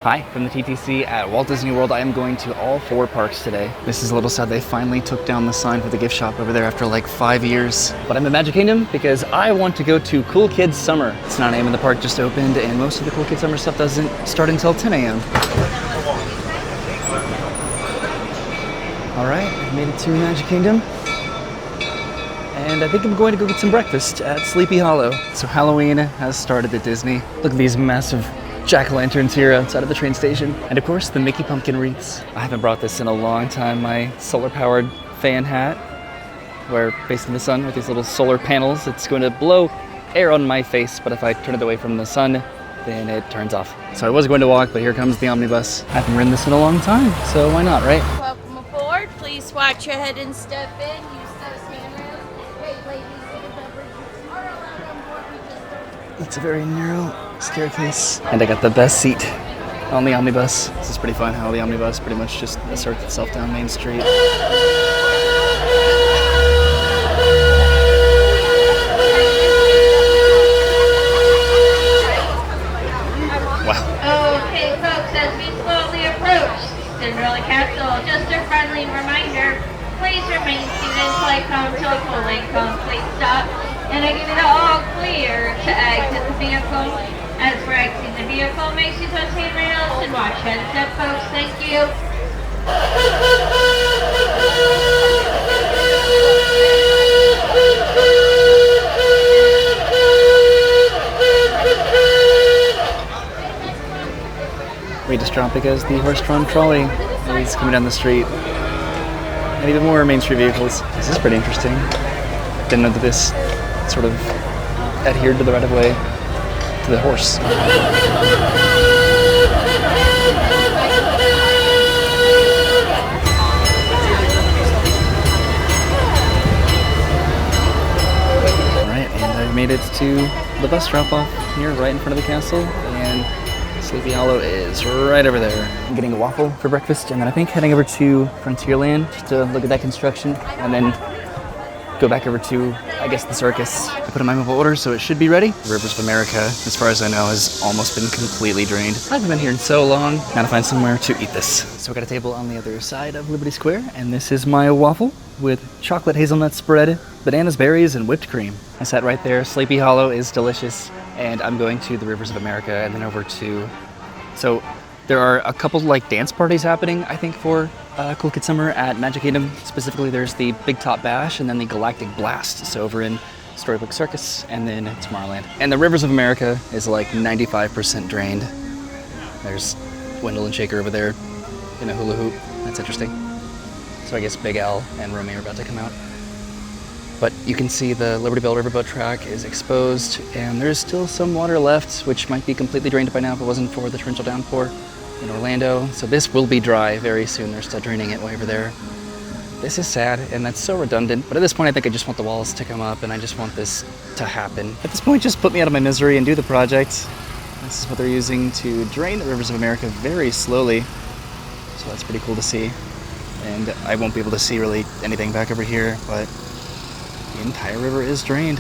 Hi, from the TTC at Walt Disney World. I am going to all 4 parks today. This is a little sad. They finally took down the sign for the gift shop over there after like 5 years. But I'm in Magic Kingdom because I want to go to Cool Kids Summer. It's 9 a.m. and the park just opened, and most of the Cool Kids Summer stuff doesn't start until 10 a.m. All right, I've made it to Magic Kingdom. And I think I'm going to go get some breakfast at Sleepy Hollow. So Halloween has started at Disney. Look at these massive jack-o'-lanterns here outside of the train station. And of course, the Mickey pumpkin wreaths. I haven't brought this in a long time. My solar-powered fan hat, where facing the sun with these little solar panels, it's going to blow air on my face, but if I turn it away from the sun, then it turns off. So I was going to walk, but here comes the omnibus. I haven't ridden this in a long time, so why not, right? Welcome aboard. Please watch your head and step in. Use those handrails. Hey, ladies and beverages are allowed on board. We just don't. It's a very narrow staircase. And I got the best seat on the omnibus. This is pretty fun how the omnibus pretty much just asserts itself down Main Street. Okay, folks, as we slowly approach Cinderella Castle, just a friendly reminder, please remain seated until I come to a full and complete stop, and I give it all clear to exit the vehicle. As we're exiting the vehicle, make sure those handrails and watch heads up, folks. Thank you. We just dropped because the horse-drawn trolley is coming down the street. And even more Main Street vehicles. This is pretty interesting. Didn't know that this sort of adhered to the right-of-way to the horse. Alright, and I've made it to the bus drop-off here right in front of the castle, and Sleepy Hollow is right over there. I'm getting a waffle for breakfast, and then I think heading over to Frontierland just to look at that construction, and then go back over to, I guess, the circus. I put in my mobile order, so it should be ready. The Rivers of America, as far as I know, has almost been completely drained. I haven't been here in so long. Gotta find somewhere to eat this. So I got a table on the other side of Liberty Square, and this is my waffle with chocolate hazelnut spread, bananas, berries, and whipped cream. I sat right there. Sleepy Hollow is delicious, and I'm going to the Rivers of America and then over to... So there are a couple like dance parties happening, I think, for Cool Kids Summer at Magic Kingdom. Specifically, there's the Big Top Bash and then the Galactic Blast. So over in Storybook Circus and then Tomorrowland. And the Rivers of America is like 95% drained. There's Wendell and Shaker over there in a hula hoop. That's interesting. So I guess Big Al and Romy are about to come out. But you can see the Liberty Bell Riverboat track is exposed, and there's still some water left, which might be completely drained by now if it wasn't for the torrential downpour in Orlando. So this will be dry very soon. They're still draining it way over there. This is sad, and that's so redundant. But at this point, I think I just want the walls to come up, and I just want this to happen. At this point, just put me out of my misery and do the project. This is what they're using to drain the Rivers of America very slowly. So that's pretty cool to see. And I won't be able to see really anything back over here, but the entire river is drained,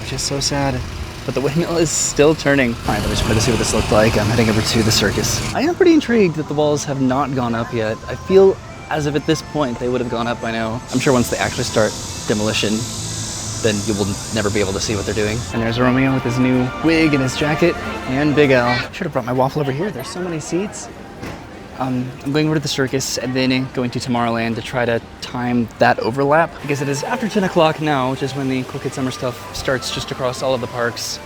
which is so sad. But the windmill is still turning. All right, I just wanted to see what this looked like. I'm heading over to the circus. I am pretty intrigued that the walls have not gone up yet. I feel as if at this point they would have gone up by now. I'm sure once they actually start demolition, then you will never be able to see what they're doing. And there's Romeo with his new wig and his jacket, and Big Al. Should have brought my waffle over here. There's so many seats. I'm going over to the circus and then going to Tomorrowland to try to time that overlap. Because it is after 10 o'clock now, which is when the Cool Kids Summer stuff starts just across all of the parks.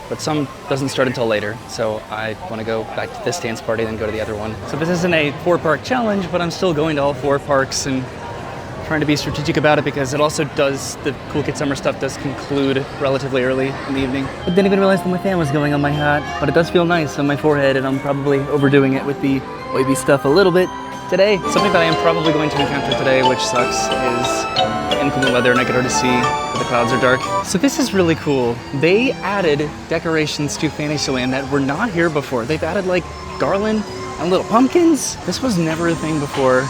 But some doesn't start until later, so I want to go back to this dance party, then go to the other one. So this isn't a 4-park challenge, but I'm still going to all 4 parks and trying to be strategic about it because it also does, the Cool Kids Summer stuff does conclude relatively early in the evening. I didn't even realize that my fan was going on my hat, but it does feel nice on my forehead, and I'm probably overdoing it with the oyby stuff a little bit today. Something that I am probably going to encounter today, which sucks, is inclement weather, and I can already see that the clouds are dark. So this is really cool. They added decorations to Fantasyland that were not here before. They've added like garland and little pumpkins. This was never a thing before.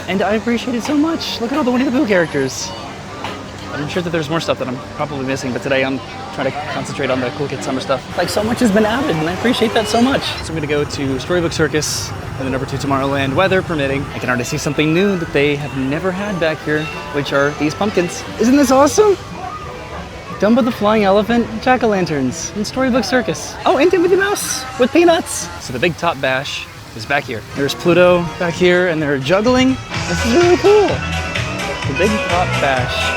And I appreciate it so much. Look at all the Winnie the Pooh characters. I'm sure that there's more stuff that I'm probably missing, but today I'm trying to concentrate on the Cool Kids Summer stuff. Like, so much has been added, and I appreciate that so much. So I'm gonna go to Storybook Circus, and then over to Tomorrowland, weather permitting. I can already see something new that they have never had back here, which are these pumpkins. Isn't this awesome? Dumbo the Flying Elephant, jack-o'-lanterns, and Storybook Circus. Oh, and Timothy Mouse with peanuts. So the Big Top Bash is back here. There's Pluto back here, and they're juggling. This is really cool. The Big Top Bash.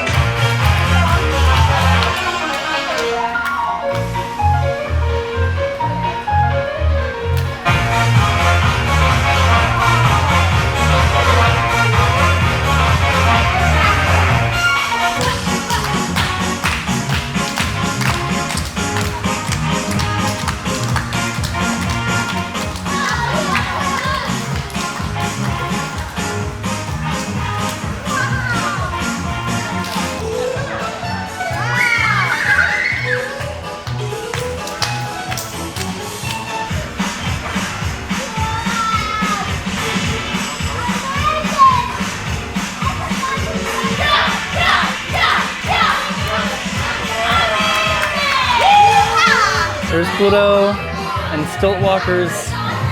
There's Pluto and Stilt Walkers.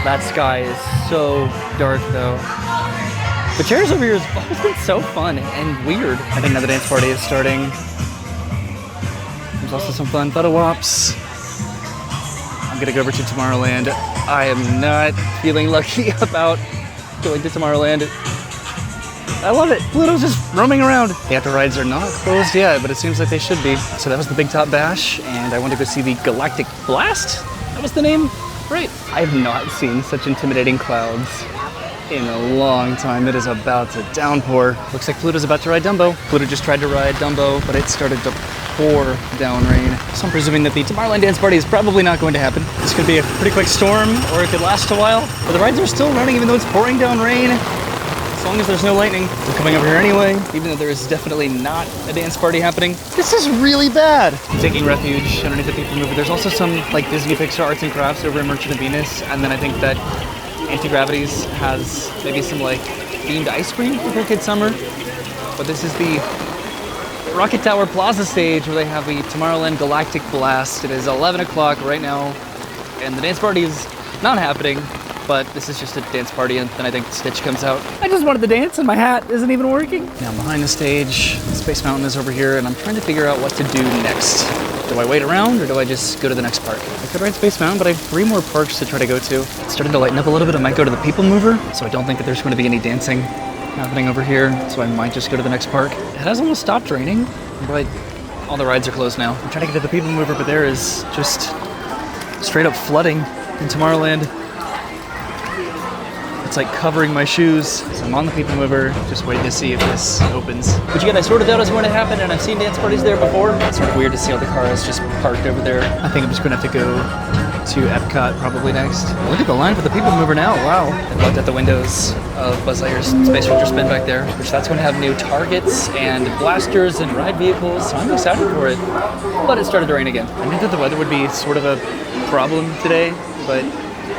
That sky is so dark though. The chairs over here has always been so fun and weird. I think now the dance party is starting. There's also some fun photo wops. I'm gonna go over to Tomorrowland. I am not feeling lucky about going to Tomorrowland. I love it. Pluto's just roaming around. The after rides are not closed yet, but it seems like they should be. So that was the Big Top Bash, and I went to go see the Galactic Blast. That was the name? Right. I have not seen such intimidating clouds in a long time. It is about to downpour. Looks like Pluto's about to ride Dumbo. Pluto just tried to ride Dumbo, but it started to pour down rain. So I'm presuming that the Tomorrowland dance party is probably not going to happen. This could be a pretty quick storm, or it could last a while. But the rides are still running even though it's pouring down rain. As long as there's no lightning. We're coming over here anyway, even though there is definitely not a dance party happening. This is really bad. I'm taking refuge underneath the people mover. There's also some like Disney Pixar arts and crafts over in Merchant of Venus, and then I think that Anti-Gravity's has maybe some like themed ice cream for Cool Kids Summer. But this is the Rocket Tower Plaza stage where they have the Tomorrowland Galactic Blast. It is 11 o'clock right now, and the dance party is not happening. But this is just a dance party, and then I think Stitch comes out. I just wanted to dance, and my hat isn't even working. Now I'm behind the stage. Space Mountain is over here, and I'm trying to figure out what to do next. Do I wait around, or do I just go to the next park? I could ride Space Mountain, but I have 3 more parks to try to go to. It's starting to lighten up a little bit. I might go to the People Mover, so I don't think that there's going to be any dancing happening over here, so I might just go to the next park. It has almost stopped raining, but all the rides are closed now. I'm trying to get to the People Mover, but there is just straight up flooding in Tomorrowland. It's like covering my shoes. So I'm on the People Mover, just waiting to see if this opens. But again, I sort of thought it was going to happen, and I've seen dance parties there before. It's sort of weird to see all the cars just parked over there. I think I'm just going to have to go to Epcot probably next. Look at the line for the People Mover now, wow. I've looked at the windows of Buzz Lightyear's Space Ranger Spin back there, which that's going to have new targets and blasters and ride vehicles, so I'm excited for it. But it started to rain again. I knew that the weather would be sort of a problem today, but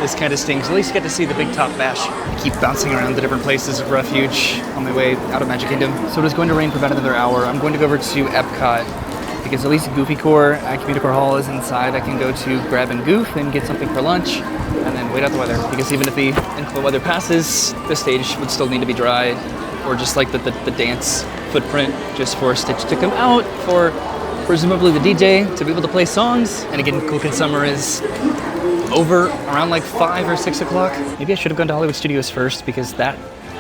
this kind of stings. At least get to see the Big Top Bash. I keep bouncing around the different places of refuge on my way out of Magic Kingdom. So it is going to rain for about another hour. I'm going to go over to Epcot because at least Goofy Corps at Community Corps Hall is inside. I can go to Grab-n-goof and get something for lunch and then wait out the weather. Because even if the inclement weather passes, the stage would still need to be dry, or just like the dance footprint, just for Stitch to come out, for presumably the DJ to be able to play songs. And again, Cool Kids Summer is over around like 5 or 6 o'clock. Maybe I should have gone to Hollywood Studios first, because that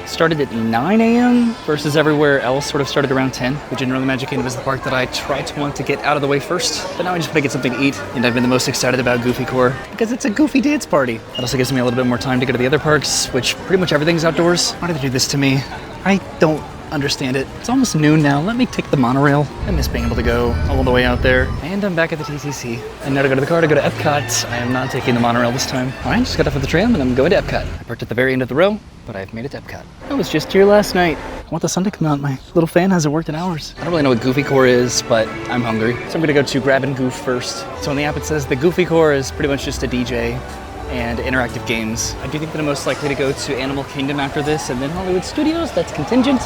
started at 9 a.m. versus everywhere else sort of started around 10, which in Really Magic Kingdom is the park that I tried to want to get out of the way first. But now I just want to get something to eat, and I've been the most excited about Goofy Corps because it's a goofy dance party. It also gives me a little bit more time to go to the other parks, which pretty much everything's outdoors. Why did they do this to me? I don't understand it. It's almost noon now. Let me take the monorail. I miss being able to go all the way out there. And I'm back at the TCC. And now to go to the car to go to Epcot. I am not taking the monorail this time. All right, just got off of the tram and I'm going to Epcot. I parked at the very end of the row, but I've made it to Epcot. I was just here last night. I want the sun to come out. My little fan hasn't worked in hours. I don't really know what Goofy Corps is, but I'm hungry. So I'm gonna go to Grab-n-goof first. So on the app it says the Goofy Corps is pretty much just a DJ and interactive games. I do think that I'm most likely to go to Animal Kingdom after this, and then Hollywood Studios. That's contingent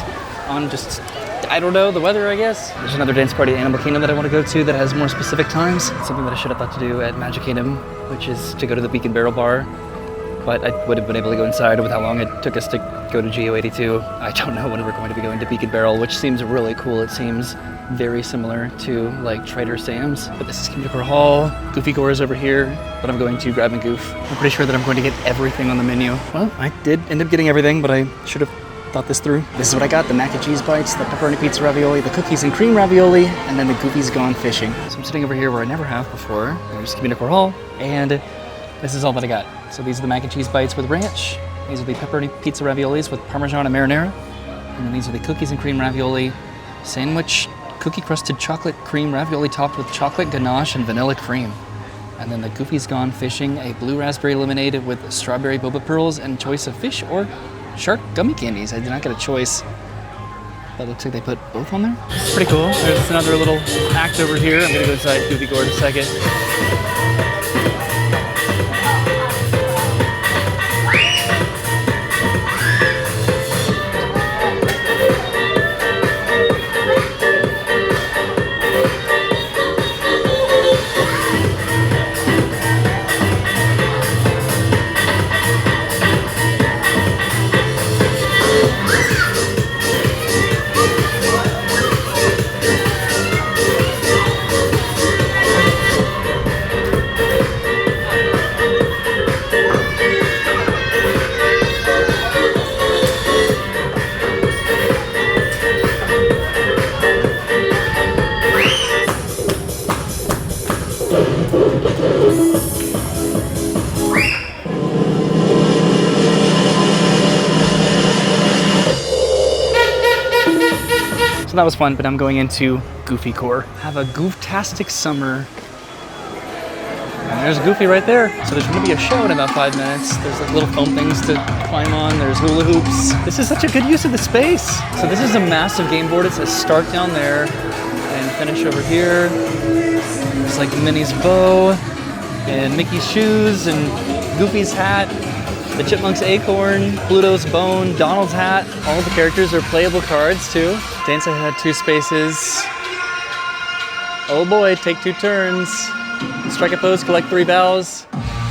on just I don't know, the weather, I guess. There's another dance party at Animal Kingdom that I want to go to that has more specific times. It's something that I should have thought to do at Magic Kingdom, which is to go to the Beacon Barrel Bar. But I would have been able to go inside with how long it took us to go to GO82. I don't know when we're going to be going to Beacon Barrel, which seems really cool. It seems very similar to like Trader Sam's. But this is Communicore Hall. Goofy Gore is over here, but I'm going to grab-n-goof. I'm pretty sure that I'm going to get everything on the menu. Well, I did end up getting everything, but I should have thought this through. This is what I got: the mac and cheese bites, the pepperoni pizza ravioli, the cookies and cream ravioli, and then the Goofy's Gone Fishing. So I'm sitting over here where I never have before. There's Communicore Hall, and this is all that I got. So these are the mac and cheese bites with ranch. These are the pepperoni pizza raviolis with Parmesan and marinara. And then these are the cookies and cream ravioli sandwich, cookie crusted chocolate cream ravioli topped with chocolate ganache and vanilla cream. And then the Goofy's Gone Fishing, a blue raspberry lemonade with strawberry boba pearls and choice of fish or shark gummy candies. I did not get a choice, but it looks like they put both on there. Pretty cool. There's another little act over here. I'm gonna go inside Goofy Gore in a second. So that was fun, but I'm going into Goofy Core. Have a goof-tastic summer. And there's Goofy right there. So there's gonna be a show in about 5 minutes. There's like little foam things to climb on. There's hula hoops. This is such a good use of the space. So this is a massive game board. It says start down there and finish over here. There's like Minnie's bow and Mickey's shoes and Goofy's hat. The Chipmunk's acorn, Pluto's bone, Donald's hat. All of the characters are playable cards too. Dance had 2 spaces. Oh boy, take 2 turns. Strike a pose, collect 3 bows.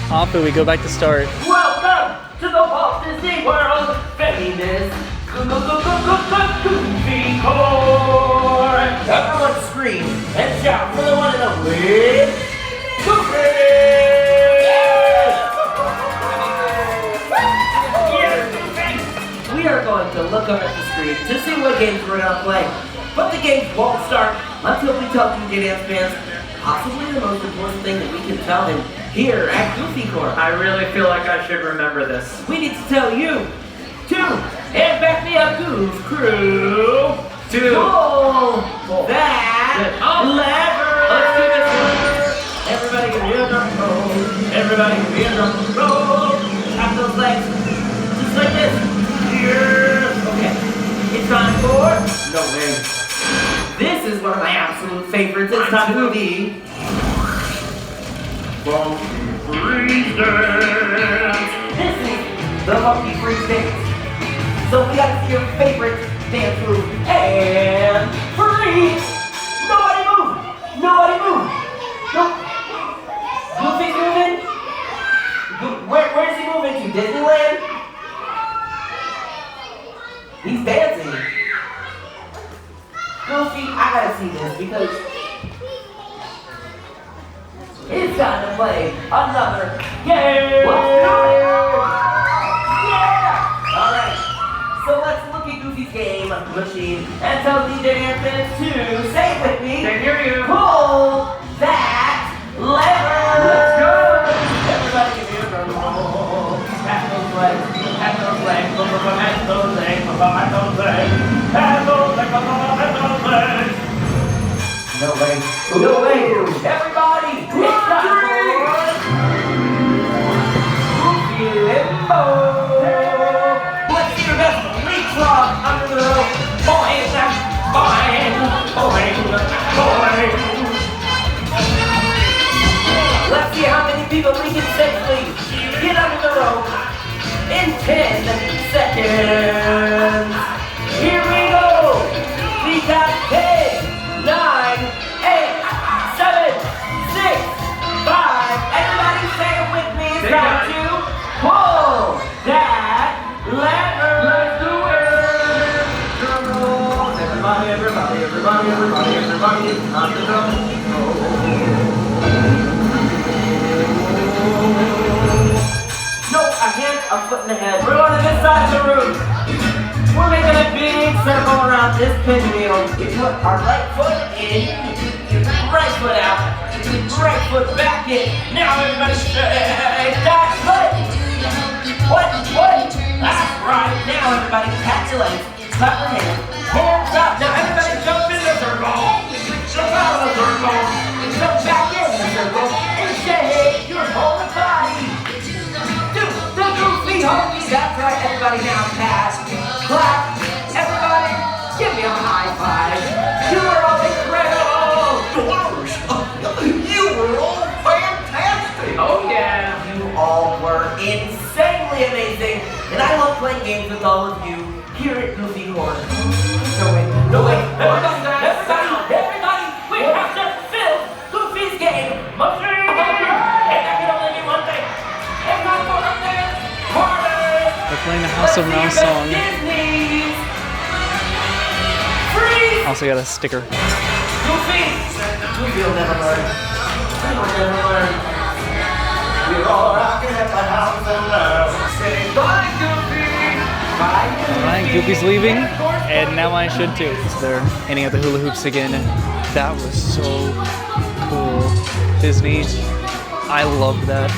Apu, we go back to start. Welcome to the Walt Disney World famous Goofy Core. Everyone scream and shout for the one and only Goofy! We are going to look up at the screen to see what games we're going to play. But the games won't start until we tell DJ Dance fans possibly the most important thing that we can tell them here at Goofy Core. I really feel like I should remember this. We need to tell you to, and back me up, Goof Crew, to pull that lever. Let's do this one. Everybody can be a drum roll. Everybody can be a drum roll. Tap those legs just like this. Okay, it's time for No Way. This is one of my absolute favorites. It's time for the Funky Freeze Dance. This is the Funky Freeze Dance. So we gotta see your favorite dance move and freeze. Nobody move. Nobody move. Nope. Goofy's moving. Where's he moving to? Disneyland? He's dancing. Goofy, I gotta see this because it's time to play another game. Let's do it! Yeah! Alright, so let's look at Goofy's game machine and tell DJ Anthony to say it with me. Can't hear you. Pull that lever. Let's go. Everybody give me a drum roll. Tap those legs. Tap those legs. Tap those legs. Tap those legs. Tap those legs. Tap those legs. No way. No way. Everybody. It's time for Goofy Limbo. Let's see your best leapfrog under the rope. Boing, boing, boing, boing. Let's see how many people we can safely get under the rope in 10 seconds. Here we go. We got a foot and a half. We're going to this side of the room. We're making a big circle around this pinwheel. We put our right foot in, right foot out, right foot back in. Now everybody shake that foot. What? That's right. Now everybody pat your legs, clap your hands, hands up. Now everybody jump in the circle. Jump out of the circle. Jump back in the circle and shake your whole body. Do the goofy hokey. That's right. Everybody now pat, clap. Everybody, give me a high five. You were all incredible. You were all fantastic. Oh yeah. You all were insanely amazing. And I love playing games with all of you here at Goofy Horn. No way. Everybody, we have to fill Goofy's game. Machine! And that can only be one thing. And not for a dance party. They're playing the House of Mouse song. Disney's. Freeze! Also got a sticker. Goofy! Goofy will never learn. We will never learn. We're all rocking at the House of Mouse. Say bye, Goofy! Bye, Goofy! Alright, Goofy's leaving, and now I should too. So they're handing out the hula hoops again. That was so cool. Disney, I loved that.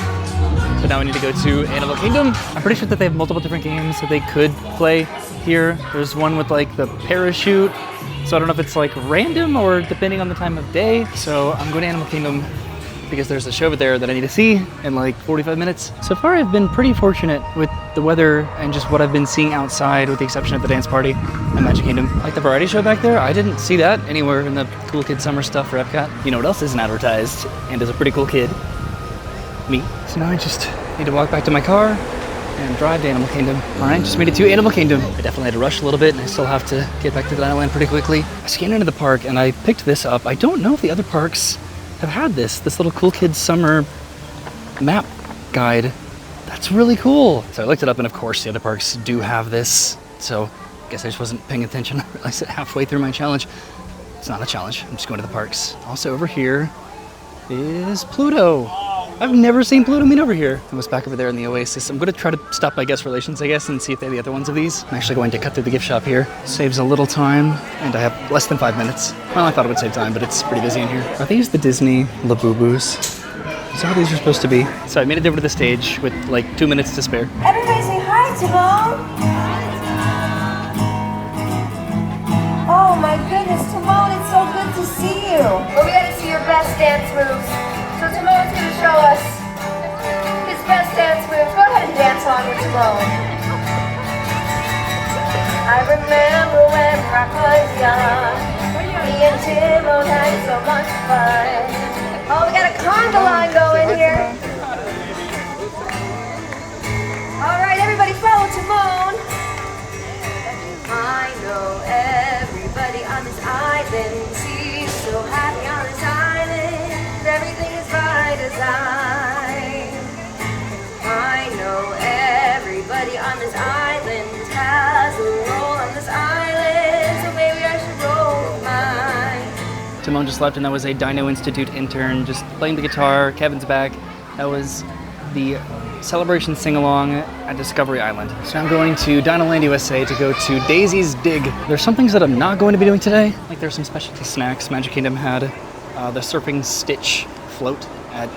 So now we need to go to Animal Kingdom. I'm pretty sure that they have multiple different games that they could play here. There's one with like the parachute. So I don't know if it's like random or depending on the time of day. So I'm going to Animal Kingdom because there's a show over there that I need to see in like 45 minutes. So far I've been pretty fortunate with the weather and just what I've been seeing outside with the exception of the dance party at Magic Kingdom. Like the variety show back there, I didn't see that anywhere in the cool kid summer stuff for Epcot. You know what else isn't advertised and is a pretty cool kid? Me. So now I just need to walk back to my car and drive to Animal Kingdom. All right, just made it to Animal Kingdom. I definitely had to rush a little bit and I still have to get back to Dinoland pretty quickly. I scanned into the park and I picked this up. I don't know if the other parks have had this little cool kids summer map guide. That's really cool. So I looked it up and of course the other parks do have this. So I guess I just wasn't paying attention. I realized it halfway through my challenge. It's not a challenge, I'm just going to the parks. Also over here is Pluto. I've never seen Pluto meet over here. I was back over there in the Oasis. I'm going to try to stop by Guest Relations, I guess, and see if they have the other ones of these. I'm actually going to cut through the gift shop here. Saves a little time, and I have less than 5 minutes. Well, I thought it would save time, but it's pretty busy in here. Are these the Disney Labubus? Is that what these are supposed to be? So I made it over to the stage with like 2 minutes to spare. Everybody say hi, Timon. Oh my goodness, Timon, it's so good to see you. Well, we got to see your best dance moves. So Timon's going to show us his best dance moves. Go ahead and dance on with Timon. I remember when Rock was young. Me and Timon had so much fun. Oh, we got a conga line going here. All right, everybody follow Timon. I know everybody on this island. She's so happy on this island. Everything is by design. I know everybody on this island has a role on this island, so maybe I should roll with mine. Timon just left and that was a Dino Institute intern just playing the guitar. Kevin's back. That was the Celebration Sing-Along at Discovery Island. So I'm going to Dinoland USA to go to Daisy's Dig. There's some things that I'm not going to be doing today. Like there's some specialty snacks. Magic Kingdom had the Surfing Stitch float at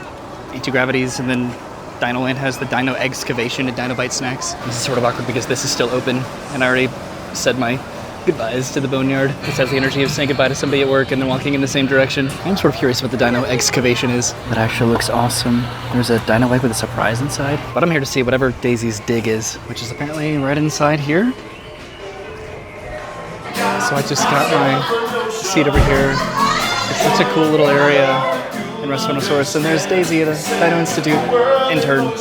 A2 Gravities, and then Dinoland has the Dino Excavation at Dino Bite Snacks. This is sort of awkward because this is still open, and I already said my goodbyes to the Boneyard. This has the energy of saying goodbye to somebody at work and then walking in the same direction. I'm sort of curious what the Dino Excavation is. That actually looks awesome. There's a Dino Egg with a surprise inside. But I'm here to see whatever Daisy's Dig is, which is apparently right inside here. So I just got my seat over here. It's such a cool little area in Restaurantosaurus. And there's Daisy, the Dino Institute intern.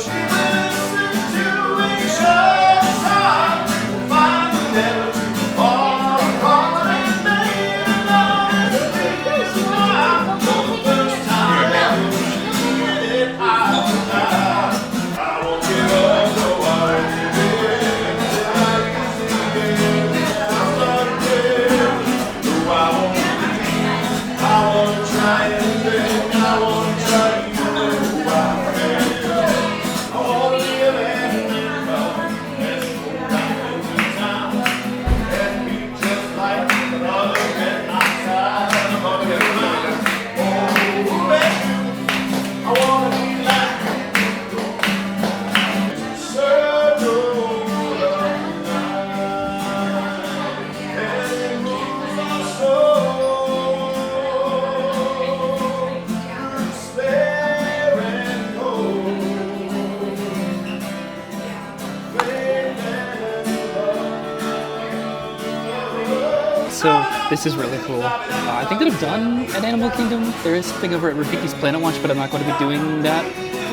So this is really cool. I think that I've done an Animal Kingdom. There is something over at Rafiki's Planet Watch, but I'm not going to be doing that.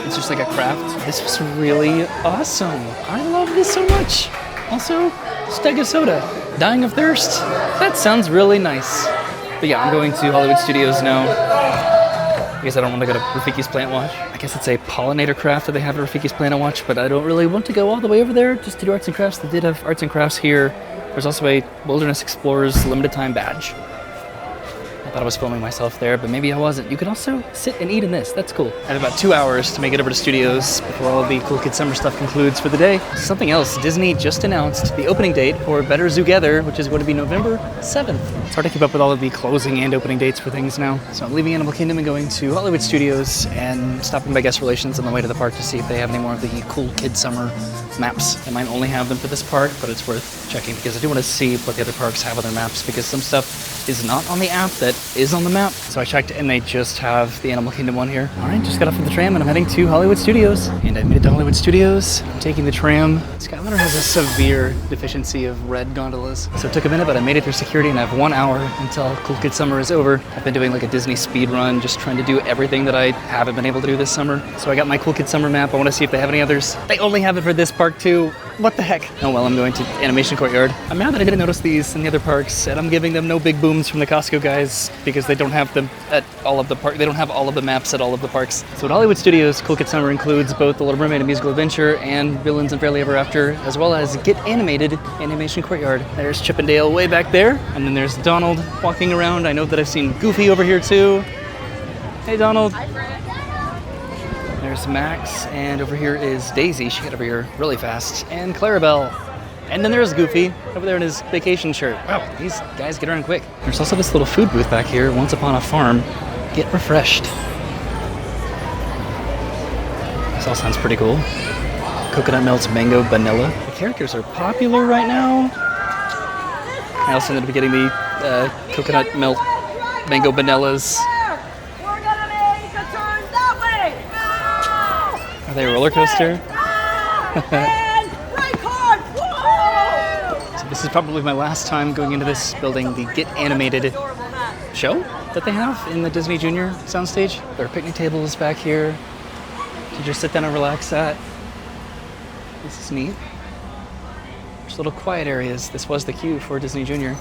It's just like a craft. This was really awesome. I love this so much. Also, Stegosoda, dying of thirst. That sounds really nice. But yeah, I'm going to Hollywood Studios now. I guess I don't want to go to Rafiki's Planet Watch. I guess it's a pollinator craft that they have at Rafiki's Planet Watch, but I don't really want to go all the way over there just to do arts and crafts. They did have arts and crafts here. There's also a Wilderness Explorers limited time badge. I thought I was filming myself there, but maybe I wasn't. You can also sit and eat in this. That's cool. I have about 2 hours to make it over to Studios before all of the Cool Kids Summer stuff concludes for the day. Something else, Disney just announced the opening date for Better Zoothether, which is going to be November 7th. It's hard to keep up with all of the closing and opening dates for things now. So I'm leaving Animal Kingdom and going to Hollywood Studios and stopping by Guest Relations on the way to the park to see if they have any more of the Cool Kids Summer maps. They might only have them for this park, but it's worth checking because I do want to see what the other parks have on their maps, because some stuff is not on the app that is on the map. So I checked and they just have the Animal Kingdom one here. All right, just got off of the tram and I'm heading to Hollywood Studios. And I made it to Hollywood Studios. I'm taking the tram. Skylander has a severe deficiency of red gondolas. So it took a minute, but I made it through security and I have 1 hour until Cool Kids Summer is over. I've been doing like a Disney speed run, just trying to do everything that I haven't been able to do this summer. So I got my Cool Kids Summer map. I want to see if they have any others. They only have it for this park too. What the heck? Oh well, I'm going to Animation Courtyard. I'm mad that I didn't notice these in the other parks, and I'm giving them no big booms from the Costco guys because they don't have them at all of the parks. They don't have all of the maps at all of the parks. So at Hollywood Studios, Cool Kids Summer includes both The Little Mermaid: A Musical Adventure and Villains and Fairly Ever After, as well as Get Animated Animation Courtyard. There's Chip and Dale way back there, and then there's Donald walking around. I know that I've seen Goofy over here too. Hey Donald. There's Max, and over here is Daisy. She got over here really fast. And Clarabelle. And then there's Goofy over there in his vacation shirt. Wow, these guys get around quick. There's also this little food booth back here, Once Upon a Farm. Get refreshed. This all sounds pretty cool. Coconut Melts Mango Vanilla. The characters are popular right now. I also ended up getting the Coconut Melt Mango Vanillas. Are they a roller coaster? So this is probably my last time going into this building, the Get Animated show that they have in the Disney Junior soundstage. There are picnic tables back here to just sit down and relax at. This is neat. There's little quiet areas. This was the queue for Disney Junior.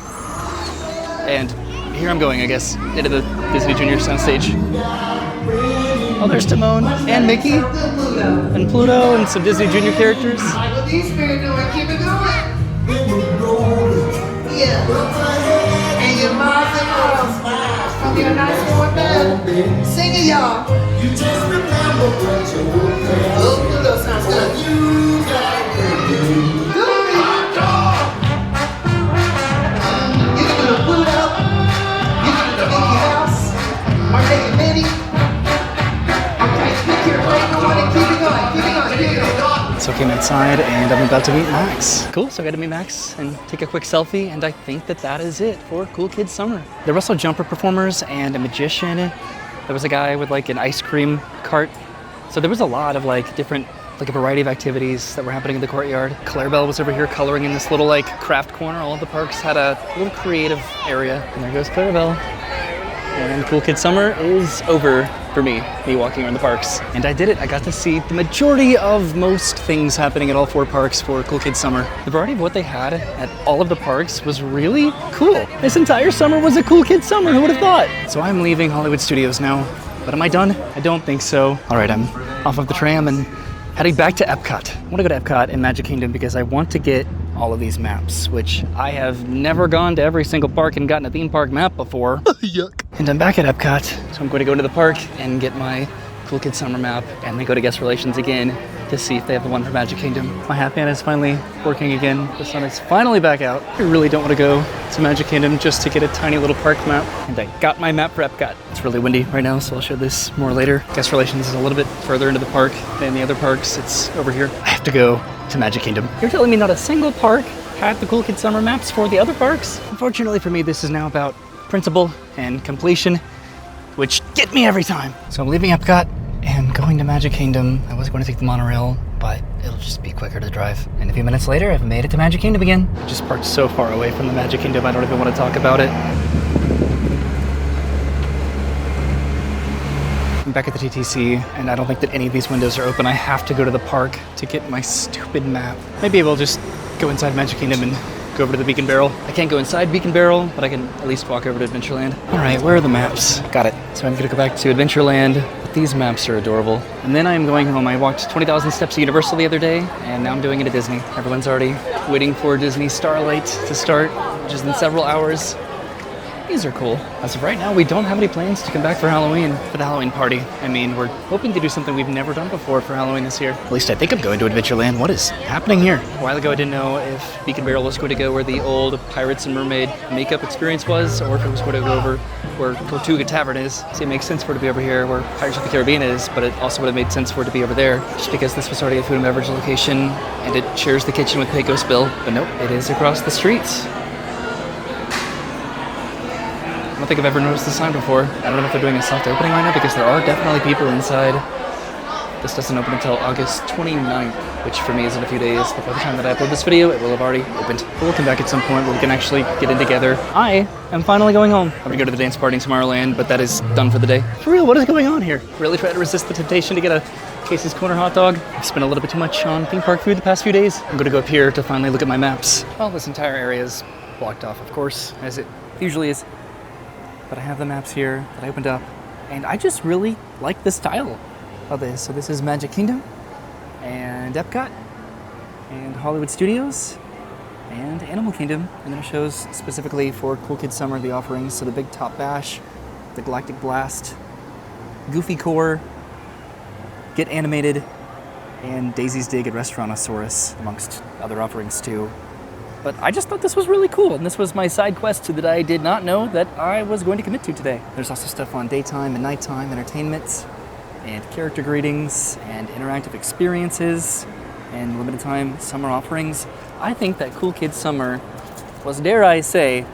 And here I'm going, I guess, into the Disney Junior soundstage. Oh, there's Timon and Mickey and Pluto and some Disney Junior characters. What these spirits doing? Keep it going. Yeah. And your moms and girls. Come get a nice warm bed. Sing it, y'all. You just remember what you want. Oh, Pluto sounds good. You can do the Pluto. You can do the Mickey Mouse. Marty and Minnie. So I came inside and I'm about to meet Max. Cool, so I got to meet Max and take a quick selfie, and I think that that is it for Cool Kids Summer. There were also jumper performers and a magician. There was a guy with like an ice cream cart. So there was a lot of like different, like a variety of activities that were happening in the courtyard. Clarabelle was over here coloring in this little like craft corner. All of the parks had a little creative area. And there goes Clarabelle. And Cool Kids Summer is over for me walking around the parks. And I did it. I got to see the majority of most things happening at all 4 parks for Cool Kids Summer. The variety of what they had at all of the parks was really cool. This entire summer was a Cool Kids Summer. Who would have thought? So I'm leaving Hollywood Studios now. But am I done? I don't think so. All right, I'm off of the tram and heading back to Epcot. I want to go to Epcot in Magic Kingdom because I want to get all of these maps, which I have never gone to every single park and gotten a theme park map before. Yuck. And I'm back at Epcot, so I'm going to go into the park and get my Cool Kids Summer map, and then go to Guest Relations again to see if they have the one for Magic Kingdom. My hat band is finally working again. The sun is finally back out. I really don't want to go to Magic Kingdom just to get a tiny little park map, and I got my map for Epcot. It's really windy right now, so I'll show this more later. Guest Relations is a little bit further into the park than the other parks. It's over here. I have to go to Magic Kingdom. You're telling me not a single park had the Cool Kids Summer maps for the other parks? Unfortunately for me, this is now about principle and completion, which get me every time. So I'm leaving Epcot and going to Magic Kingdom. I was going to take the monorail, but it'll just just be quicker to drive. And a few minutes later, I've made it to Magic Kingdom again. I just parked so far away from the Magic Kingdom, I don't even want to talk about it. I'm back at the TTC, and I don't think that any of these windows are open. I have to go to the park to get my stupid map. Maybe we'll just go inside Magic Kingdom and go over to the Beacon Barrel. I can't go inside Beacon Barrel, but I can at least walk over to Adventureland. All right, where are the maps? Got it. So I'm gonna go back to Adventureland. These maps are adorable. And then I'm going home. I walked 20,000 steps at Universal the other day, and now I'm doing it at Disney. Everyone's already waiting for Disney Starlight to start, which is in several hours. These are cool. As of right now, we don't have any plans to come back for Halloween, for the Halloween party. I mean, we're hoping to do something we've never done before for Halloween this year. At least I think I'm going to Adventureland. What is happening here? A while ago, I didn't know if Beacon Barrel was going to go where the old Pirates and Mermaid makeup experience was, or if it was going to go over where Tortuga Tavern is. See, it makes sense for it to be over here where Pirates of the Caribbean is, but it also would have made sense for it to be over there, just because this was already a food and beverage location, and it shares the kitchen with Pecos Bill. But nope, it is across the streets. I don't think I've ever noticed this sign before. I don't know if they're doing a soft opening right now, because there are definitely people inside. This doesn't open until August 29th, which for me is in a few days, but by the time that I upload this video, it will have already opened. But we'll come back at some point where we can actually get in together. I am finally going home. I'm gonna go to the dance party in Tomorrowland, but that is done for the day. For real, what is going on here? Really try to resist the temptation to get a Casey's Corner hot dog. I've spent a little bit too much on theme park food the past few days. I'm gonna go up here to finally look at my maps. Well, this entire area is blocked off, of course, as it usually is. But I have the maps here that I opened up, and I just really like the style of this. So this is Magic Kingdom, and Epcot, and Hollywood Studios, and Animal Kingdom, and then it shows specifically for Cool Kids Summer the offerings. So the Big Top Bash, the Galactic Blast, Goofy Core, Get Animated, and Daisy's Dig at Restaurantosaurus, amongst other offerings too. But I just thought this was really cool, and this was my side quest that I did not know that I was going to commit to today. There's also stuff on daytime and nighttime entertainment, and character greetings, and interactive experiences, and limited time summer offerings. I think that Cool Kids Summer was, dare I say,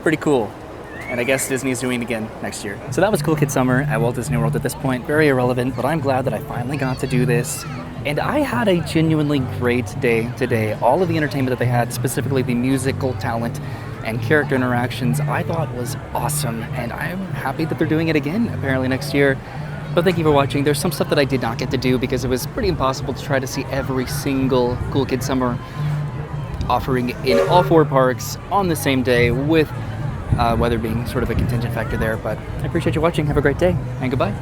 pretty cool. And I guess Disney's doing it again next year. So that was Cool Kids Summer at Walt Disney World at this point. Very irrelevant, but I'm glad that I finally got to do this. And I had a genuinely great day today. All of the entertainment that they had, specifically the musical talent and character interactions, I thought was awesome. And I'm happy that they're doing it again, apparently next year. But thank you for watching. There's some stuff that I did not get to do because it was pretty impossible to try to see every single Cool Kids Summer offering in all 4 parks on the same day, with weather being sort of a contingent factor there. But I appreciate you watching. Have a great day, and goodbye.